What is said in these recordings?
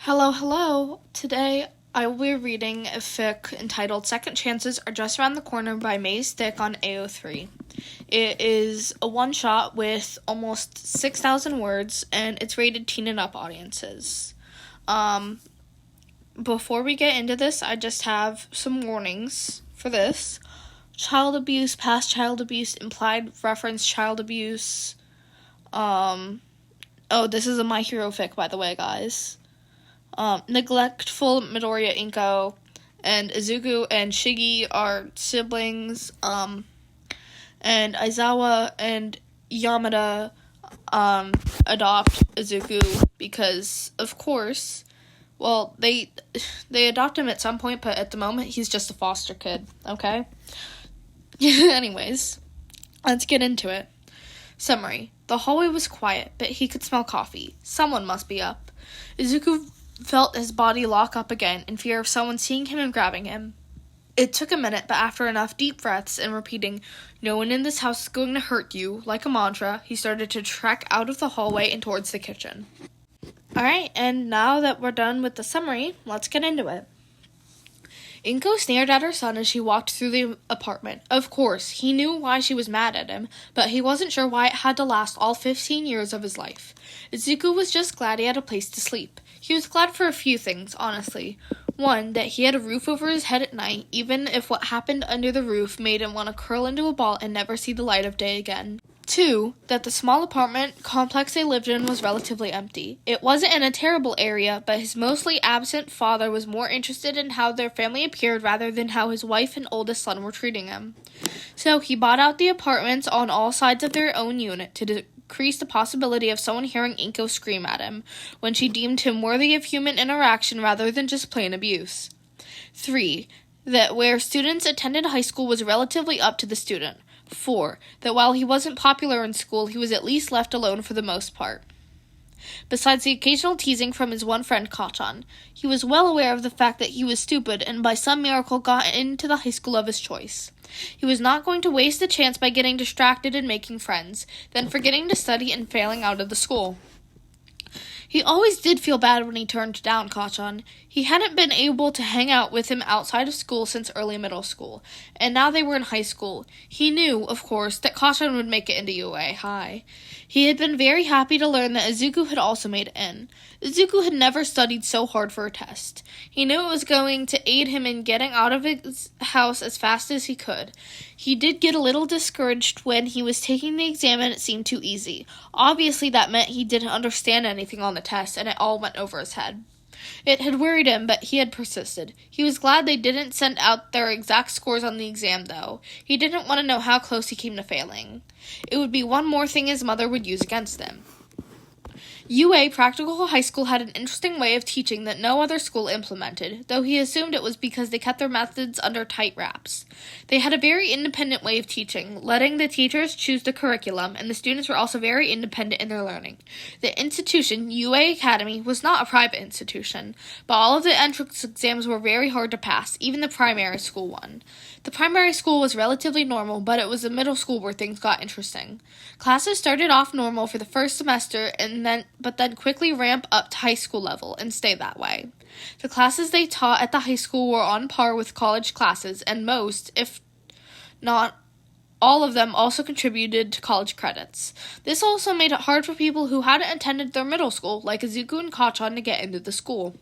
Hello, hello. Today I will be reading a fic entitled Second Chances Are Just Around the Corner by Maze Thick on AO3. It is a one-shot with almost 6,000 words, and it's rated teen and up audiences. Before we get into this, I just have some warnings for this. Child abuse, past child abuse, implied reference child abuse. This is a My Hero fic, by the way, guys. Neglectful Midoriya Inko and Izuku and Shigi are siblings, and Aizawa and Yamada, adopt Izuku because, of course, well, they adopt him at some point, but at the moment, he's just a foster kid, okay? Anyways, let's get into it. Summary. The hallway was quiet, but he could smell coffee. Someone must be up. Izuku felt his body lock up again in fear of someone seeing him and grabbing him. It took a minute, but after enough deep breaths and repeating, "No one in this house is going to hurt you," like a mantra, he started to trek out of the hallway and towards the kitchen. Alright, and now that we're done with the summary, let's get into it. Inko stared at her son as she walked through the apartment. Of course, he knew why she was mad at him, but he wasn't sure why it had to last all 15 years of his life. Izuku was just glad he had a place to sleep. He was glad for a few things, honestly. One, that he had a roof over his head at night, even if what happened under the roof made him want to curl into a ball and never see the light of day again. Two, that the small apartment complex they lived in was relatively empty. It wasn't in a terrible area, but his mostly absent father was more interested in how their family appeared rather than how his wife and oldest son were treating him. So he bought out the apartments on all sides of their own unit to decrease the possibility of someone hearing Inko scream at him, when she deemed him worthy of human interaction rather than just plain abuse. 3. That where students attended high school was relatively up to the student. 4. That while he wasn't popular in school, he was at least left alone for the most part. Besides the occasional teasing from his one friend Kachan, he was well aware of the fact that he was stupid and by some miracle got into the high school of his choice. He was not going to waste the chance by getting distracted and making friends, then forgetting to study and failing out of the school. He always did feel bad when he turned down Kachan. He hadn't been able to hang out with him outside of school since early middle school, and now they were in high school. He knew, of course, that Kachan would make it into UA High. He had been very happy to learn that Izuku had also made it in. Izuku had never studied so hard for a test. He knew it was going to aid him in getting out of his house as fast as he could. He did get a little discouraged when he was taking the exam and it seemed too easy. Obviously that meant he didn't understand anything on the test and it all went over his head. It had worried him, but he had persisted. He was glad they didn't send out their exact scores on the exam, though. He didn't want to know how close he came to failing. It would be one more thing his mother would use against him. UA Practical High School had an interesting way of teaching that no other school implemented, though he assumed it was because they kept their methods under tight wraps. They had a very independent way of teaching, letting the teachers choose the curriculum, and the students were also very independent in their learning. The institution, UA Academy, was not a private institution, but all of the entrance exams were very hard to pass, even the primary school one. The primary school was relatively normal, but it was the middle school where things got interesting. Classes started off normal for the first semester, but then quickly ramp up to high school level and stay that way. The classes they taught at the high school were on par with college classes, and most, if not all of them, also contributed to college credits. This also made it hard for people who hadn't attended their middle school, like Izuku and Kachan, to get into the school.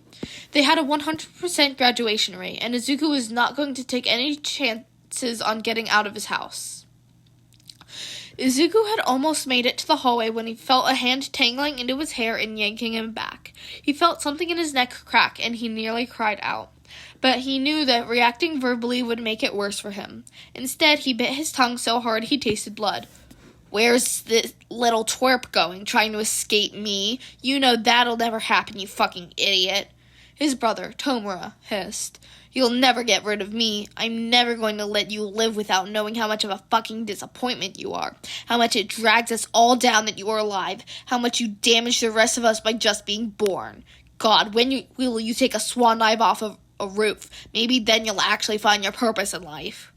They had a 100% graduation rate, and Izuku was not going to take any chances on getting out of his house. Izuku had almost made it to the hallway when he felt a hand tangling into his hair and yanking him back. He felt something in his neck crack, and he nearly cried out. But he knew that reacting verbally would make it worse for him. Instead, he bit his tongue so hard he tasted blood. "Where's this little twerp going, trying to escape me? You know that'll never happen, you fucking idiot." His brother, Tomura, hissed. "You'll never get rid of me. I'm never going to let you live without knowing how much of a fucking disappointment you are. How much it drags us all down that you are alive. How much you damage the rest of us by just being born. God, when will you take a swan dive off of a roof? Maybe then you'll actually find your purpose in life."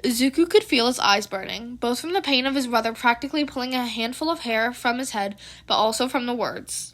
Izuku could feel his eyes burning, both from the pain of his brother practically pulling a handful of hair from his head, but also from the words.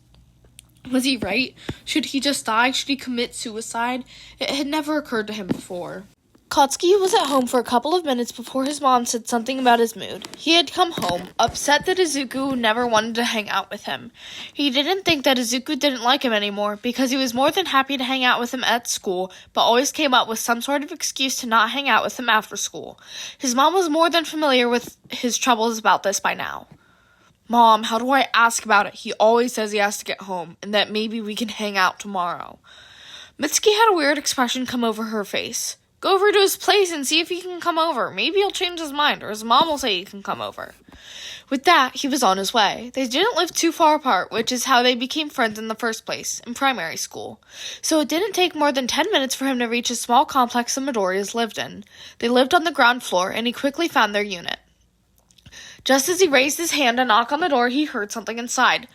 Was he right? Should he just die? Should he commit suicide? It had never occurred to him before. Katsuki was at home for a couple of minutes before his mom said something about his mood. He had come home, upset that Izuku never wanted to hang out with him. He didn't think that Izuku didn't like him anymore, because he was more than happy to hang out with him at school, but always came up with some sort of excuse to not hang out with him after school. His mom was more than familiar with his troubles about this by now. Mom, how do I ask about it? He always says he has to get home, and that maybe we can hang out tomorrow. Mitsuki had a weird expression come over her face. Go over to his place and see if he can come over. Maybe he'll change his mind, or his mom will say he can come over. With that, he was on his way. They didn't live too far apart, which is how they became friends in the first place, in primary school. So it didn't take more than 10 minutes for him to reach a small complex the Midoriya's lived in. They lived on the ground floor, and he quickly found their unit. Just as he raised his hand to knock on the door, he heard something inside.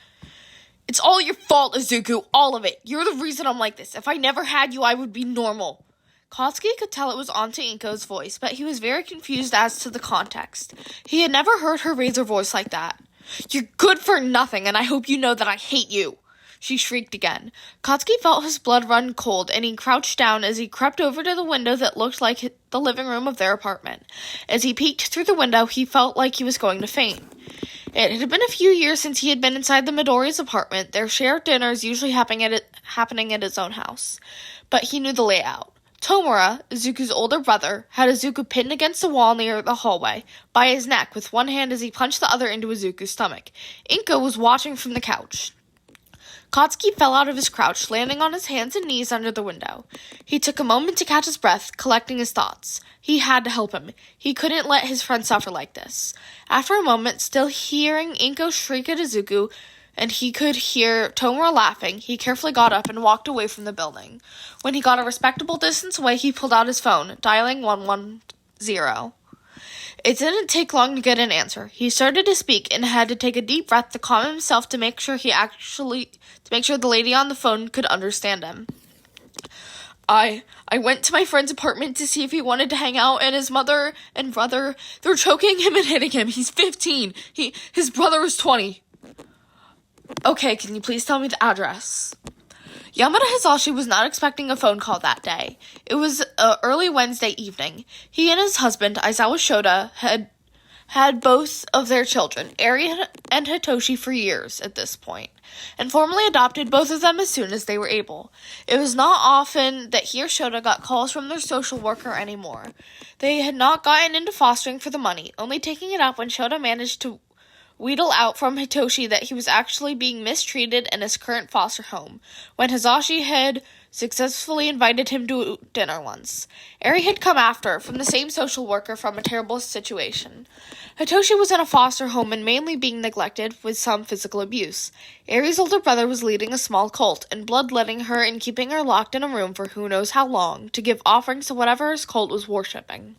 It's all your fault, Izuku, all of it. You're the reason I'm like this. If I never had you, I would be normal. Katsuki could tell it was Auntie Inko's voice, but he was very confused as to the context. He had never heard her raise her voice like that. You're good for nothing, and I hope you know that I hate you, she shrieked again. Katsuki felt his blood run cold, and he crouched down as he crept over to the window that looked like the living room of their apartment. As he peeked through the window, he felt like he was going to faint. It had been a few years since he had been inside the Midoriya's apartment, their shared dinners usually happening at his own house. But he knew the layout. Tomura, Izuku's older brother, had Izuku pinned against the wall near the hallway, by his neck, with one hand as he punched the other into Izuku's stomach. Inko was watching from the couch. Katsuki fell out of his crouch, landing on his hands and knees under the window. He took a moment to catch his breath, collecting his thoughts. He had to help him. He couldn't let his friend suffer like this. After a moment, still hearing Inko shriek at Izuku, and he could hear Tomura laughing, he carefully got up and walked away from the building. When he got a respectable distance away, he pulled out his phone, dialing 110. It didn't take long to get an answer. He started to speak and had to take a deep breath to calm himself to make sure the lady on the phone could understand him. I went to my friend's apartment to see if he wanted to hang out, and his mother and brother, they're choking him and hitting him. He's 15. His brother is 20. Okay, can you please tell me the address? Yamada Hisashi was not expecting a phone call that day. It was early Wednesday evening. He and his husband, Aizawa Shota, had both of their children, Eri and Hitoshi, for years at this point, and formally adopted both of them as soon as they were able. It was not often that he or Shota got calls from their social worker anymore. They had not gotten into fostering for the money, only taking it up when Shota managed to wheedle out from Hitoshi that he was actually being mistreated in his current foster home, when Hisashi had successfully invited him to dinner once. Eri had come after, from the same social worker, from a terrible situation. Hitoshi was in a foster home and mainly being neglected, with some physical abuse. Eri's older brother was leading a small cult, and bloodletting her and keeping her locked in a room for who knows how long, to give offerings to whatever his cult was worshipping.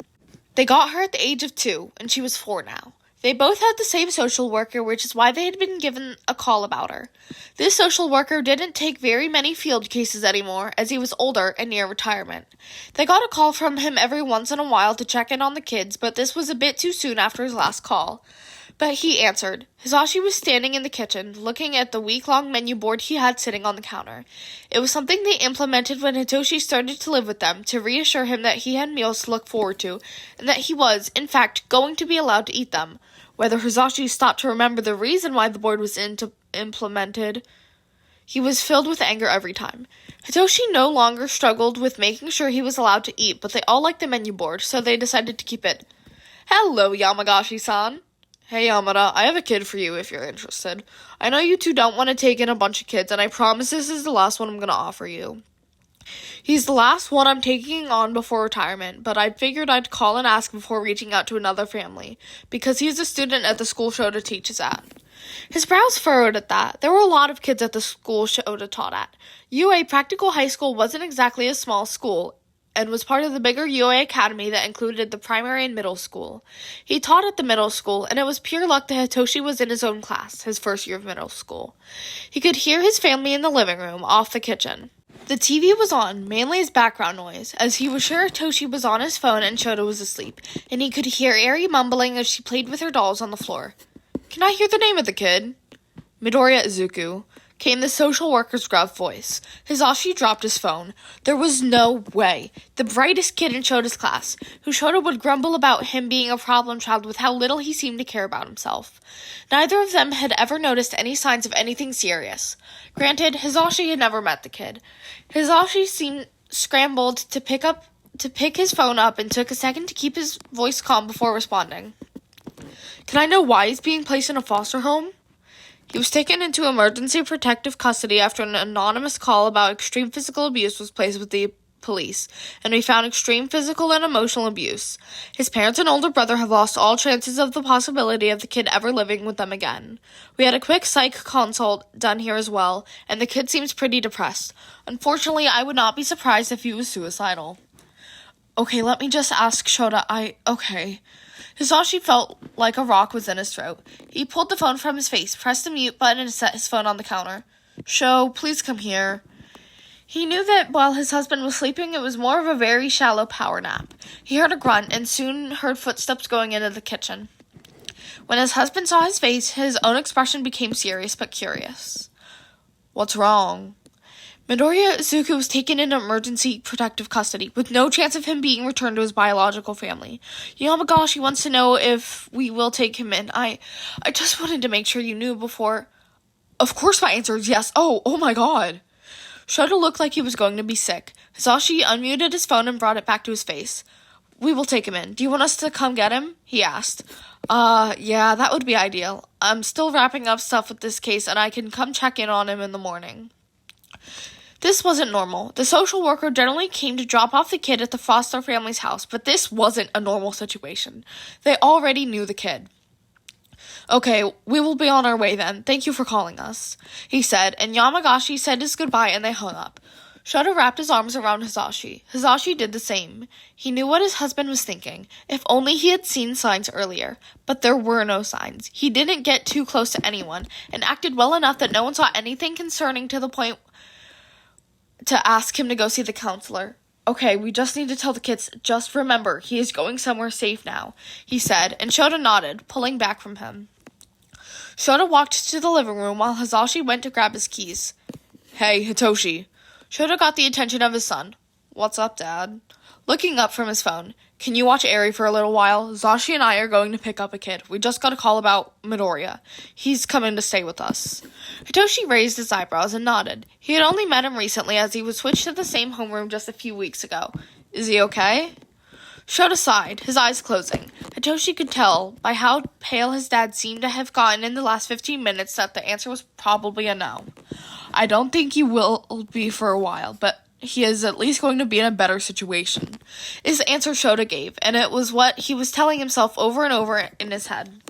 They got her at the age of 2, and she was 4 now. They both had the same social worker, which is why they had been given a call about her. This social worker didn't take very many field cases anymore, as he was older and near retirement. They got a call from him every once in a while to check in on the kids, but this was a bit too soon after his last call. But he answered. Hisashi was standing in the kitchen, looking at the week-long menu board he had sitting on the counter. It was something they implemented when Hitoshi started to live with them, to reassure him that he had meals to look forward to, and that he was, in fact, going to be allowed to eat them. Whether Hisashi stopped to remember the reason why the board was implemented, he was filled with anger every time. Hitoshi no longer struggled with making sure he was allowed to eat, but they all liked the menu board, so they decided to keep it. Hello, Yamagashi-san. Hey, Yamada, I have a kid for you if you're interested. I know you two don't want to take in a bunch of kids, and I promise this is the last one I'm going to offer you. He's the last one I'm taking on before retirement, but I figured I'd call and ask before reaching out to another family, because he's a student at the school Shota teaches at. His brows furrowed at that. There were a lot of kids at the school Shota taught at. UA Practical High School wasn't exactly a small school, and was part of the bigger UA Academy that included the primary and middle school. He taught at the middle school, and it was pure luck that Hitoshi was in his own class, his first year of middle school. He could hear his family in the living room, off the kitchen. The TV was on, mainly as background noise, as he was sure Hitoshi was on his phone and Shota was asleep, and he could hear Eri mumbling as she played with her dolls on the floor. Can I hear the name of the kid? Midoriya Izuku. came the social worker's gruff voice. Hisashi dropped his phone. There was no way. The brightest kid in Shota's class, who Shota would grumble about him being a problem child with how little he seemed to care about himself. Neither of them had ever noticed any signs of anything serious. Granted, Hisashi had never met the kid. Hisashi seemed scrambled to pick his phone up and took a second to keep his voice calm before responding. Can I know why he's being placed in a foster home? He was taken into emergency protective custody after an anonymous call about extreme physical abuse was placed with the police, and we found extreme physical and emotional abuse. His parents and older brother have lost all chances of the possibility of the kid ever living with them again. We had a quick psych consult done here as well, and the kid seems pretty depressed. Unfortunately, I would not be surprised if he was suicidal. Okay, let me just ask Shota, Okay. Hisashi felt like a rock was in his throat. He pulled the phone from his face, pressed the mute button, and set his phone on the counter. Sho, please come here. He knew that while his husband was sleeping, it was more of a very shallow power nap. He heard a grunt and soon heard footsteps going into the kitchen. When his husband saw his face, his own expression became serious but curious. What's wrong? Midoriya Izuku was taken into emergency protective custody, with no chance of him being returned to his biological family. Yamagashi wants to know if we will take him in. I just wanted to make sure you knew before. Of course my answer is yes. Oh my god. Shota looked like he was going to be sick. Hisashi unmuted his phone and brought it back to his face. We will take him in. Do you want us to come get him? He asked. Yeah, that would be ideal. I'm still wrapping up stuff with this case, and I can come check in on him in the morning. This wasn't normal. The social worker generally came to drop off the kid at the foster family's house, but this wasn't a normal situation. They already knew the kid. Okay, we will be on our way then. Thank you for calling us, he said, and Yamagashi said his goodbye and they hung up. Shota wrapped his arms around Hisashi. Hisashi did the same. He knew what his husband was thinking. If only he had seen signs earlier. But there were no signs. He didn't get too close to anyone, and acted well enough that no one saw anything concerning to the point to ask him to go see the counselor. Okay, we just need to tell the kids, just remember, he is going somewhere safe now, he said, and Shota nodded, pulling back from him. Shota walked to the living room while Hisashi went to grab his keys. Hey, Hitoshi. Shota got the attention of his son. What's up, Dad? Looking up from his phone. Can you watch Eri for a little while? Zashi and I are going to pick up a kid. We just got a call about Midoriya. He's coming to stay with us. Hitoshi raised his eyebrows and nodded. He had only met him recently as he was switched to the same homeroom just a few weeks ago. Is he okay? Shota sighed, his eyes closing. Hitoshi could tell by how pale his dad seemed to have gotten in the last 15 minutes that the answer was probably a no. I don't think he will be for a while, but he is at least going to be in a better situation, is the answer Shota gave, and it was what he was telling himself over and over in his head.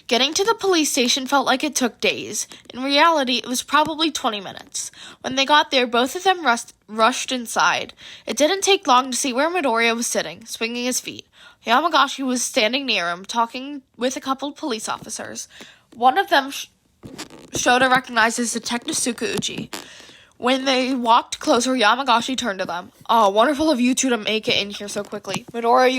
Getting to the police station felt like it took days. In reality, it was probably 20 minutes. When they got there, both of them rushed inside. It didn't take long to see where Midoriya was sitting, swinging his feet. Yamagashi was standing near him, talking with a couple of police officers. One of them Shota recognized as Detective Tsukauchi. When they walked closer, Yamagashi turned to them. Oh, wonderful of you two to make it in here so quickly. Midoriya,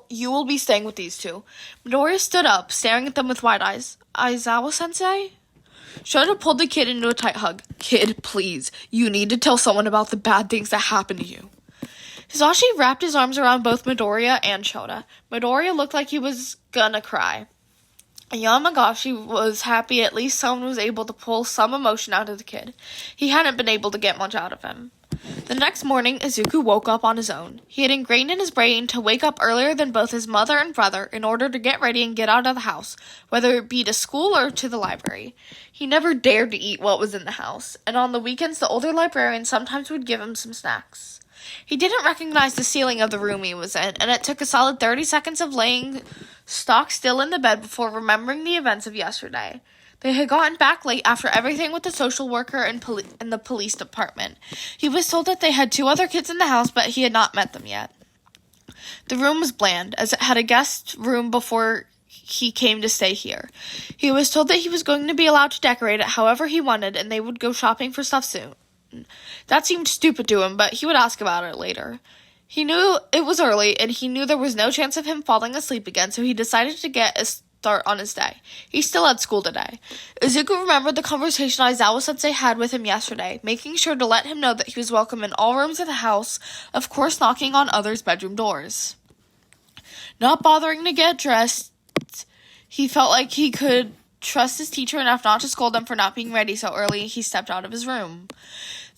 you will be staying with these two. Midoriya stood up, staring at them with wide eyes. Aizawa-sensei? Shota pulled the kid into a tight hug. Kid, please. You need to tell someone about the bad things that happened to you. Hisashi wrapped his arms around both Midoriya and Shota. Midoriya looked like he was gonna cry. Yamagashi was happy at least someone was able to pull some emotion out of the kid. He hadn't been able to get much out of him. The next morning, Izuku woke up on his own. He had ingrained in his brain to wake up earlier than both his mother and brother in order to get ready and get out of the house, whether it be to school or to the library. He never dared to eat what was in the house, and on the weekends the older librarian sometimes would give him some snacks. He didn't recognize the ceiling of the room he was in, and it took a solid 30 seconds of laying stock still in the bed before remembering the events of yesterday. They had gotten back late after everything with the social worker and the police department. He was told that they had 2 other kids in the house, but he had not met them yet. The room was bland, as it had a guest room before he came to stay here. He was told that he was going to be allowed to decorate it however he wanted, and they would go shopping for stuff soon. That seemed stupid to him, but he would ask about it later. He knew it was early, and he knew there was no chance of him falling asleep again, so he decided to get start on his day. He still had school today. Izuku remembered the conversation Aizawa-sensei had with him yesterday, making sure to let him know that he was welcome in all rooms of the house, of course knocking on others' bedroom doors. Not bothering to get dressed, he felt like he could trust his teacher enough not to scold them for not being ready so early. He stepped out of his room.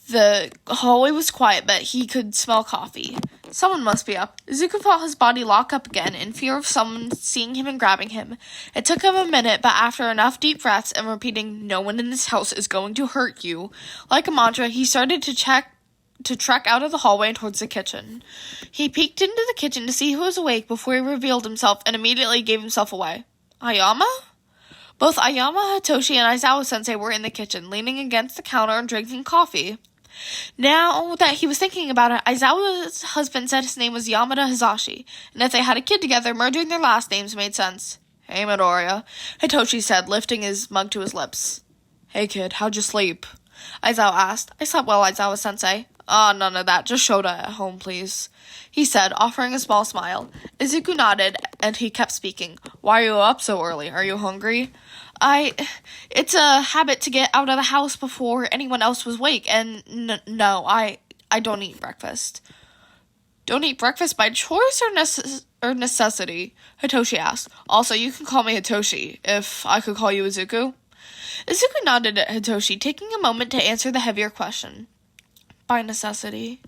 The hallway was quiet, but he could smell coffee. Someone must be up. Izuku felt his body lock up again in fear of someone seeing him and grabbing him. It took him a minute, but after enough deep breaths and repeating, "No one in this house is going to hurt you," like a mantra, he started to trek out of the hallway and towards the kitchen. He peeked into the kitchen to see who was awake before he revealed himself and immediately gave himself away. Ayama? Both Ayama, Hitoshi, and Aizawa-sensei were in the kitchen, leaning against the counter and drinking coffee. Now that he was thinking about it, Aizawa's husband said his name was Yamada Hisashi, and if they had a kid together, merging their last names made sense. "Hey, Midoriya," Hitoshi said, lifting his mug to his lips. "Hey, kid, how'd you sleep?" Aizawa asked. "I slept well, Aizawa-sensei." None of that. Just Shota at home, please," he said, offering a small smile. Izuku nodded, and he kept speaking. "Why are you up so early? Are you hungry?" It's a habit to get out of the house before anyone else was awake, and no, I don't eat breakfast." "Don't eat breakfast by choice or necessity?" Hitoshi asked. "Also, you can call me Hitoshi, if I could call you Izuku." Izuku nodded at Hitoshi, taking a moment to answer the heavier question. "By necessity."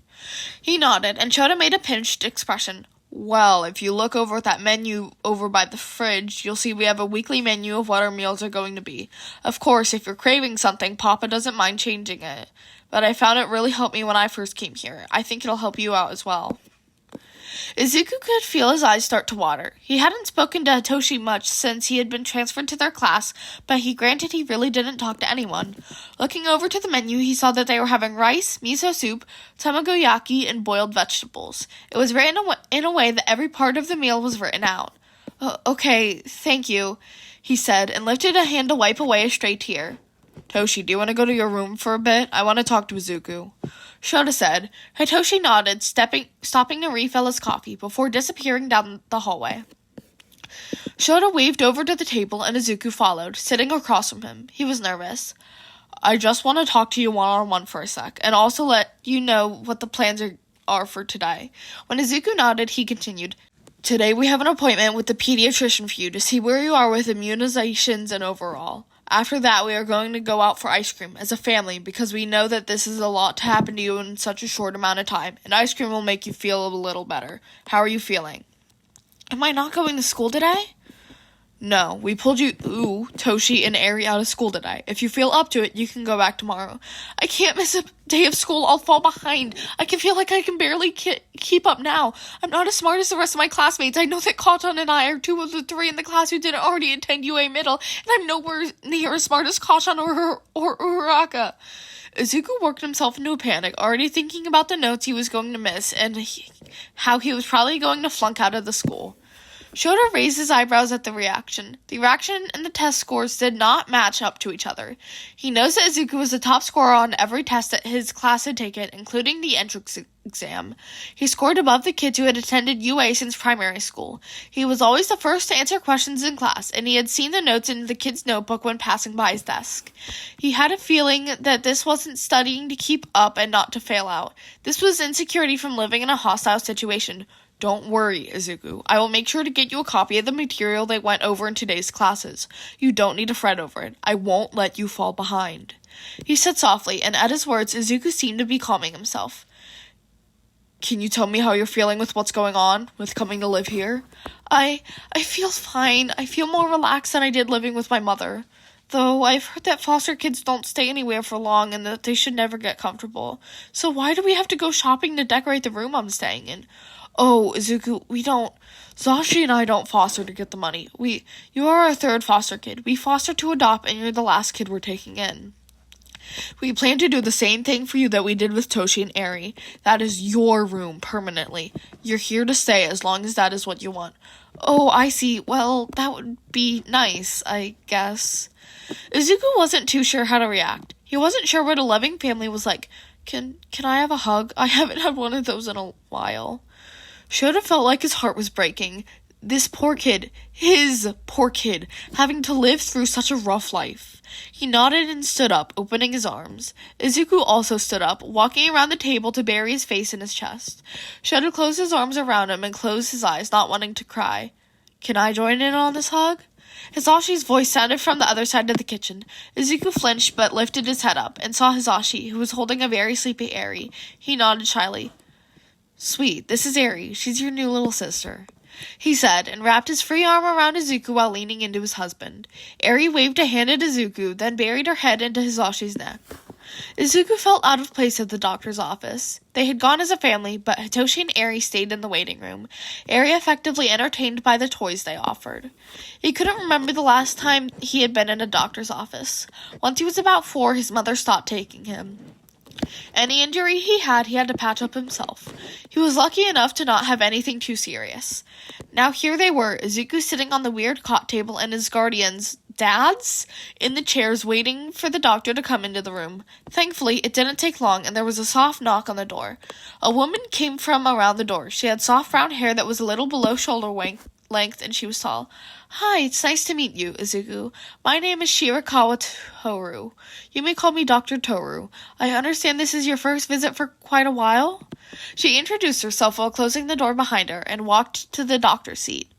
He nodded, and Shota made a pinched expression. "Well, if you look over at that menu over by the fridge, you'll see we have a weekly menu of what our meals are going to be. Of course, if you're craving something, Papa doesn't mind changing it. But I found it really helped me when I first came here. I think it'll help you out as well." Izuku could feel his eyes start to water. He hadn't spoken to Hitoshi much since he had been transferred to their class, but he granted he really didn't talk to anyone. Looking over to the menu, he saw that they were having rice, miso soup, tamagoyaki, and boiled vegetables. It was written in a way that every part of the meal was written out. Okay, thank you," he said, and lifted a hand to wipe away a stray tear. "Toshi, do you want to go to your room for a bit? I want to talk to Izuku." Shota said. Hitoshi nodded, stopping to refill his coffee before disappearing down the hallway. Shota waved over to the table and Izuku followed, sitting across from him. He was nervous. "I just want to talk to you one-on-one for a sec, and also let you know what the plans are for today." When Izuku nodded, he continued. "Today we have an appointment with the pediatrician for you to see where you are with immunizations and overall. After that, we are going to go out for ice cream as a family because we know that this is a lot to happen to you in such a short amount of time, and ice cream will make you feel a little better. How are you feeling?" "Am I not going to school today?" "No, we pulled you, Toshi, and Eri out of school today. If you feel up to it, you can go back tomorrow." "I can't miss a day of school. I'll fall behind. I can feel like I can barely keep up now. I'm not as smart as the rest of my classmates. I know that Katon and I are 2 of the 3 in the class who didn't already attend UA Middle, and I'm nowhere near as smart as Katon or Uraraka." Izuku worked himself into a panic, already thinking about the notes he was going to miss and how he was probably going to flunk out of the school. Shota raised his eyebrows at the reaction. The reaction and the test scores did not match up to each other. He knows that Izuku was the top scorer on every test that his class had taken, including the entrance exam. He scored above the kids who had attended UA since primary school. He was always the first to answer questions in class, and he had seen the notes in the kid's notebook when passing by his desk. He had a feeling that this wasn't studying to keep up and not to fail out. This was insecurity from living in a hostile situation. "Don't worry, Izuku. I will make sure to get you a copy of the material they went over in today's classes. You don't need to fret over it. I won't let you fall behind," he said softly, and at his words, Izuku seemed to be calming himself. "Can you tell me how you're feeling with what's going on, with coming to live here?" I feel fine. I feel more relaxed than I did living with my mother. Though I've heard that foster kids don't stay anywhere for long and that they should never get comfortable. So why do we have to go shopping to decorate the room I'm staying in? "Oh, Izuku, Zashi and I don't foster to get the money. You are our 3rd foster kid. We foster to adopt, and you're the last kid we're taking in. We plan to do the same thing for you that we did with Toshi and Eri. That is your room, permanently. You're here to stay as long as that is what you want." "Oh, I see. Well, that would be nice, I guess." Izuku wasn't too sure how to react. He wasn't sure what a loving family was like. Can I have a hug? I haven't had one of those in a while." Shota felt like his heart was breaking. This poor kid, his poor kid, having to live through such a rough life. He nodded and stood up, opening his arms. Izuku also stood up, walking around the table to bury his face in his chest. Shoto closed his arms around him and closed his eyes, not wanting to cry. Can I join in on this hug? Hisashi's voice sounded from the other side of the kitchen. Izuku flinched but lifted his head up and saw Hisashi, who was holding a very sleepy Eri. He nodded shyly. Sweet, this is Eri. She's your new little sister, he said, and wrapped his free arm around Izuku while leaning into his husband. Eri waved a hand at Izuku, then buried her head into Hisashi's neck. Izuku felt out of place at the doctor's office. They had gone as a family, but Hitoshi and Eri stayed in the waiting room, Eri effectively entertained by the toys they offered. He couldn't remember the last time he had been in a doctor's office. Once he was about 4, his mother stopped taking him. Any injury he had to patch up himself. He was lucky enough to not have anything too serious. Now here they were, Izuku sitting on the weird cot table and his guardians, dads, in the chairs waiting for the doctor to come into the room. Thankfully, it didn't take long and there was a soft knock on the door. A woman came from around the door. She had soft brown hair that was a little below shoulder length and she was tall. Hi, it's nice to meet you, Izuku. My name is Shirakawa Toru. You may call me Dr. Toru. I understand this is your first visit for quite a while? She introduced herself while closing the door behind her and walked to the doctor's seat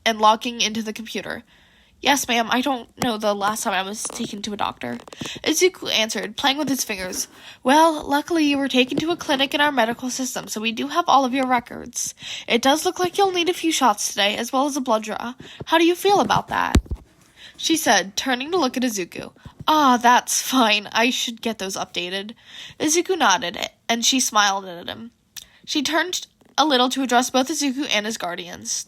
and logging into the computer. Yes, ma'am, I don't know the last time I was taken to a doctor. Izuku answered, playing with his fingers. Well, luckily you were taken to a clinic in our medical system, so we do have all of your records. It does look like you'll need a few shots today, as well as a blood draw. How do you feel about that? She said, turning to look at Izuku. Ah, that's fine. I should get those updated. Izuku nodded, and she smiled at him. She turned a little to address both Izuku and his guardians.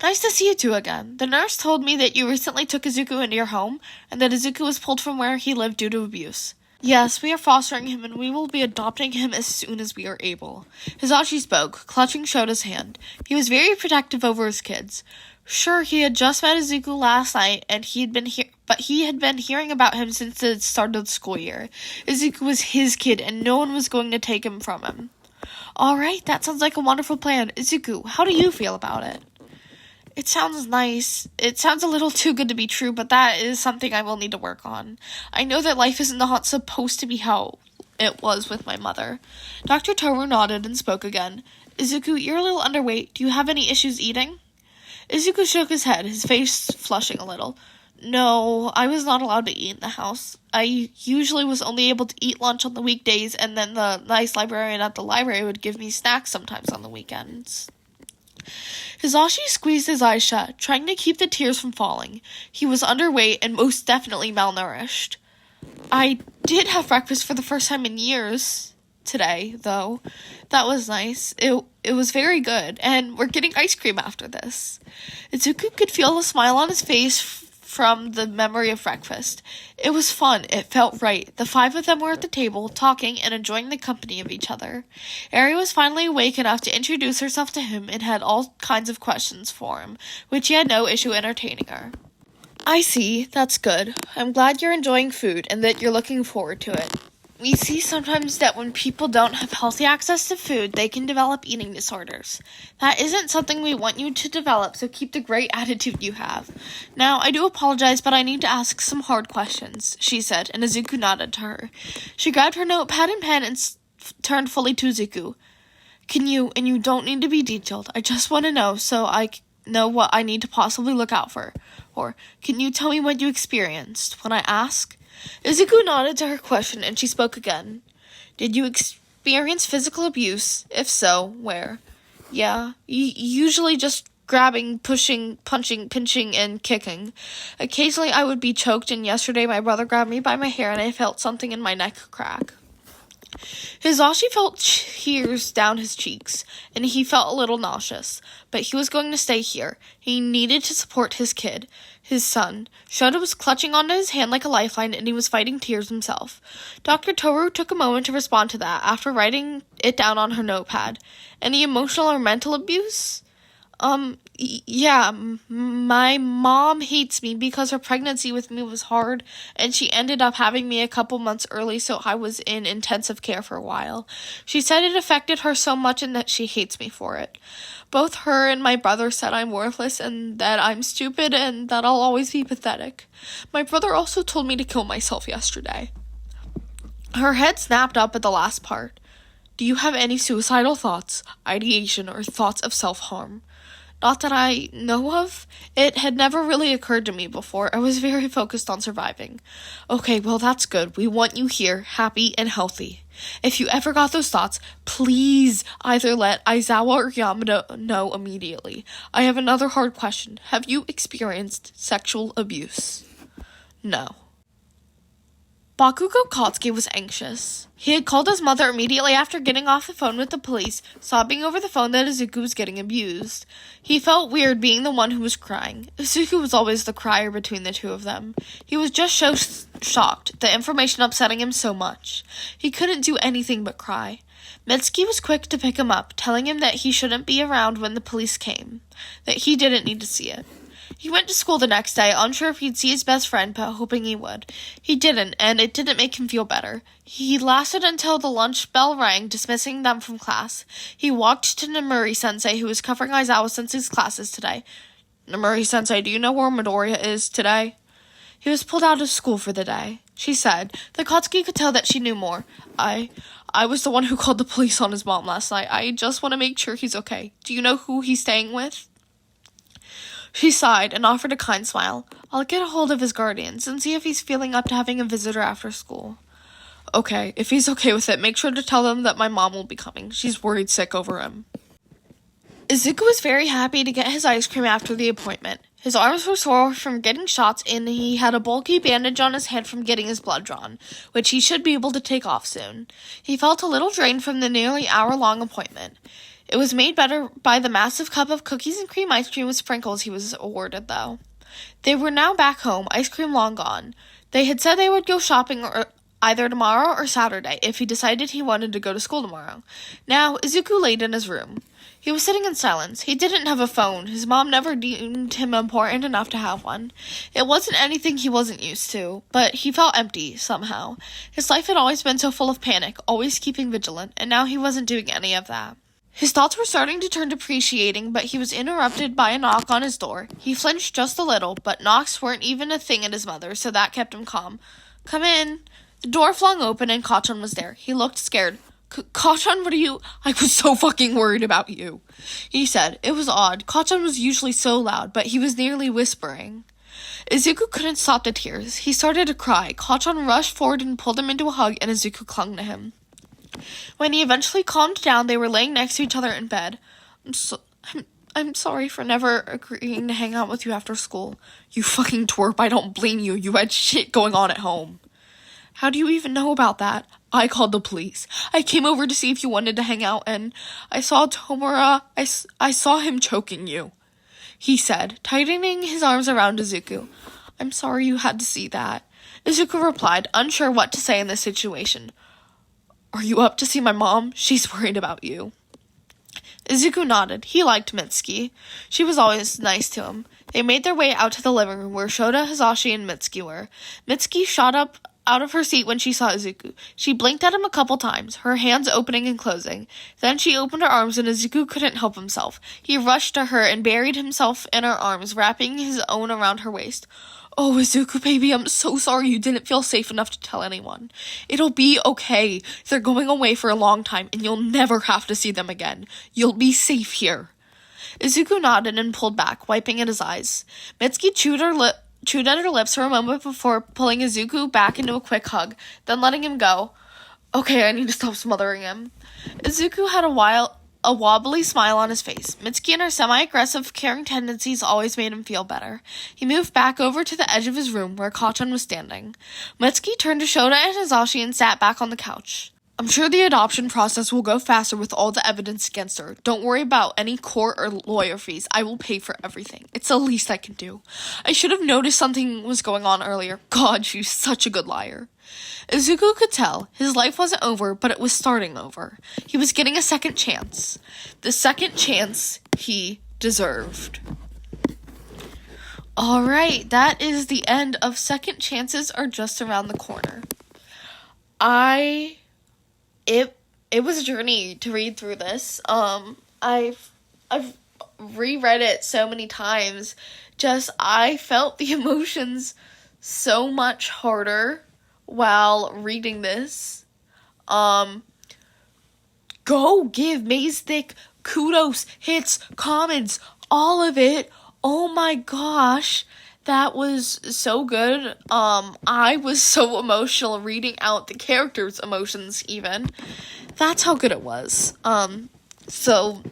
Nice to see you two again. The nurse told me that you recently took Izuku into your home, and that Izuku was pulled from where he lived due to abuse. Yes, we are fostering him, and we will be adopting him as soon as we are able. Hisashi spoke, clutching Shota's hand. He was very protective over his kids. Sure, he had just met Izuku last night, and he had been hearing about him since the start of the school year. Izuku was his kid, and no one was going to take him from him. All right, that sounds like a wonderful plan. Izuku, how do you feel about it? It sounds nice. It sounds a little too good to be true, but that is something I will need to work on. I know that life is not supposed to be how it was with my mother. Dr. Toru nodded and spoke again. Izuku, you're a little underweight. Do you have any issues eating? Izuku shook his head, his face flushing a little. No, I was not allowed to eat in the house. I usually was only able to eat lunch on the weekdays, and then the nice librarian at the library would give me snacks sometimes on the weekends. Hisashi squeezed his eyes shut, trying to keep the tears from falling. He was underweight and most definitely malnourished. I did have breakfast for the first time in years today, though. That was nice. It was very good, and we're getting ice cream after this. Izuku could feel the smile on his face from the memory of breakfast. It was fun. It felt right. The 5 of them were at the table, talking and enjoying the company of each other. Eri was finally awake enough to introduce herself to him and had all kinds of questions for him, which he had no issue entertaining her. I see. That's good. I'm glad you're enjoying food and that you're looking forward to it. We see sometimes that when people don't have healthy access to food, they can develop eating disorders. That isn't something we want you to develop, so keep the great attitude you have. Now, I do apologize, but I need to ask some hard questions, she said, and Izuku nodded to her. She grabbed her notepad and pen and turned fully to Izuku. And you don't need to be detailed. I just want to know so I know what I need to possibly look out for. Or, can you tell me what you experienced when I ask? Izuku nodded to her question, and she spoke again. Did you experience physical abuse? If so, where? Yeah, usually just grabbing, pushing, punching, pinching, and kicking. Occasionally I would be choked, and yesterday my brother grabbed me by my hair, and I felt something in my neck crack. Hisashi felt tears down his cheeks, and he felt a little nauseous, but he was going to stay here. He needed to support his kid, his son. Shoto was clutching onto his hand like a lifeline, and he was fighting tears himself. Dr. Toru took a moment to respond to that, after writing it down on her notepad. Any emotional or mental abuse? Yeah, my mom hates me because her pregnancy with me was hard, and she ended up having me a couple months early, so I was in intensive care for a while. She said it affected her so much and that she hates me for it. Both her and my brother said I'm worthless and that I'm stupid and that I'll always be pathetic. My brother also told me to kill myself yesterday. Her head snapped up at the last part. Do you have any suicidal thoughts, ideation, or thoughts of self-harm? Not that I know of. It had never really occurred to me before. I was very focused on surviving. Okay, well, that's good. We want you here, happy and healthy. If you ever got those thoughts, please either let Aizawa or Yamada know immediately. I have another hard question. Have you experienced sexual abuse? No. Bakugo Katsuki was anxious. He had called his mother immediately after getting off the phone with the police, sobbing over the phone that Izuku was getting abused. He felt weird being the one who was crying. Izuku was always the crier between the two of them. He was just so shocked, the information upsetting him so much. He couldn't do anything but cry. Mitsuki was quick to pick him up, telling him that he shouldn't be around when the police came, that he didn't need to see it. He went to school the next day, unsure if he'd see his best friend, but hoping he would. He didn't, and it didn't make him feel better. He lasted until the lunch bell rang, dismissing them from class. He walked to Namuri-sensei, who was covering Aizawa-sensei's classes today. Namuri-sensei, do you know where Midoriya is today? He was pulled out of school for the day, she said. The Katsuki could tell that she knew more. I was the one who called the police on his mom last night. I just want to make sure he's okay. Do you know who he's staying with? She sighed and offered a kind smile. I'll get a hold of his guardians and see if he's feeling up to having a visitor after school. Okay, if he's okay with it, make sure to tell them that my mom will be coming. She's worried sick over him. Izuku was very happy to get his ice cream after the appointment. His arms were sore from getting shots and he had a bulky bandage on his hand from getting his blood drawn, which he should be able to take off soon. He felt a little drained from the nearly hour-long appointment. It was made better by the massive cup of cookies and cream ice cream with sprinkles he was awarded, though. They were now back home, ice cream long gone. They had said they would go shopping either tomorrow or Saturday if he decided he wanted to go to school tomorrow. Now, Izuku laid in his room. He was sitting in silence. He didn't have a phone. His mom never deemed him important enough to have one. It wasn't anything he wasn't used to, but he felt empty, somehow. His life had always been so full of panic, always keeping vigilant, and now he wasn't doing any of that. His thoughts were starting to turn depreciating, but he was interrupted by a knock on his door. He flinched just a little, but knocks weren't even a thing at his mother, so that kept him calm. Come in. The door flung open and Kachan was there. He looked scared. Kachan, what are you? I was so fucking worried about you, he said. It was odd. Kachan was usually so loud, but he was nearly whispering. Izuku couldn't stop the tears. He started to cry. Kachan rushed forward and pulled him into a hug, and Izuku clung to him. When he eventually calmed down, they were laying next to each other in bed. I'm sorry for never agreeing to hang out with you after school. You fucking twerp, I don't blame you. You had shit going on at home. How do you even know about that? I called the police. I came over to see if you wanted to hang out, and I saw Tomura. I saw him choking you, he said, tightening his arms around Izuku. I'm sorry you had to see that. Izuku replied, unsure what to say in this situation. Are you up to see my mom? She's worried about you. Izuku nodded. He liked Mitsuki. She was always nice to him. They made their way out to the living room where Shota, Hisashi, and Mitsuki were. Mitsuki shot up out of her seat when she saw Izuku. She blinked at him a couple times, her hands opening and closing. Then she opened her arms and Izuku couldn't help himself. He rushed to her and buried himself in her arms, wrapping his own around her waist. Oh, Izuku, baby, I'm so sorry you didn't feel safe enough to tell anyone. It'll be okay. They're going away for a long time, and you'll never have to see them again. You'll be safe here. Izuku nodded and pulled back, wiping at his eyes. Mitsuki chewed at her lips for a moment before pulling Izuku back into a quick hug, then letting him go. Okay, I need to stop smothering him. Izuku had a wobbly smile on his face. Mitsuki and her semi-aggressive, caring tendencies always made him feel better. He moved back over to the edge of his room where Kachan was standing. Mitsuki turned to Shota and Hisashi and sat back on the couch. I'm sure the adoption process will go faster with all the evidence against her. Don't worry about any court or lawyer fees. I will pay for everything. It's the least I can do. I should have noticed something was going on earlier. God, she's such a good liar. Izuku could tell. His life wasn't over, but it was starting over. He was getting a second chance. The second chance he deserved. Alright, that is the end of Second Chances Are Just Around the Corner. It was a journey to read through this. I've reread it so many times. I felt the emotions so much harder while reading this. Go give Maze Thick kudos, hits, comments, all of it. Oh my gosh, that was so good. I was so emotional reading out the characters' emotions even. That's how good it was. So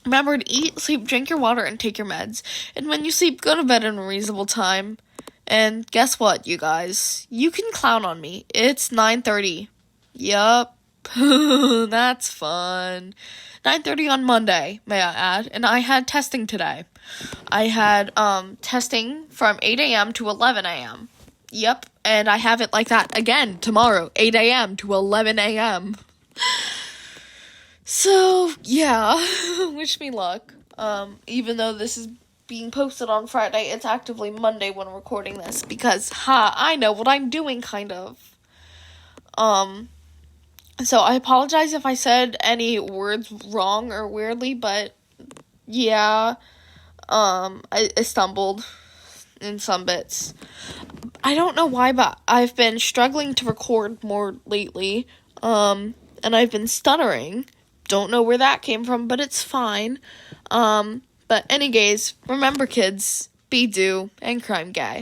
remember to eat, sleep, drink your water, and take your meds. And when you sleep, go to bed in a reasonable time. And guess what, you guys? You can clown on me. It's 9:30. Yup. That's fun. 9:30 on Monday, may I add. And I had testing today. I had testing from 8 a.m. to 11 a.m. Yep. And I have it like that again tomorrow, 8 a.m. to 11 a.m. So, yeah, wish me luck. Even though this is being posted on Friday, it's actively Monday when I'm recording this, because, I know what I'm doing, kind of. So I apologize if I said any words wrong or weirdly, but, yeah, I stumbled in some bits. I don't know why, but I've been struggling to record more lately, and I've been stuttering. Don't know where that came from, but it's fine. But anyways, remember kids, be do, and crime gay.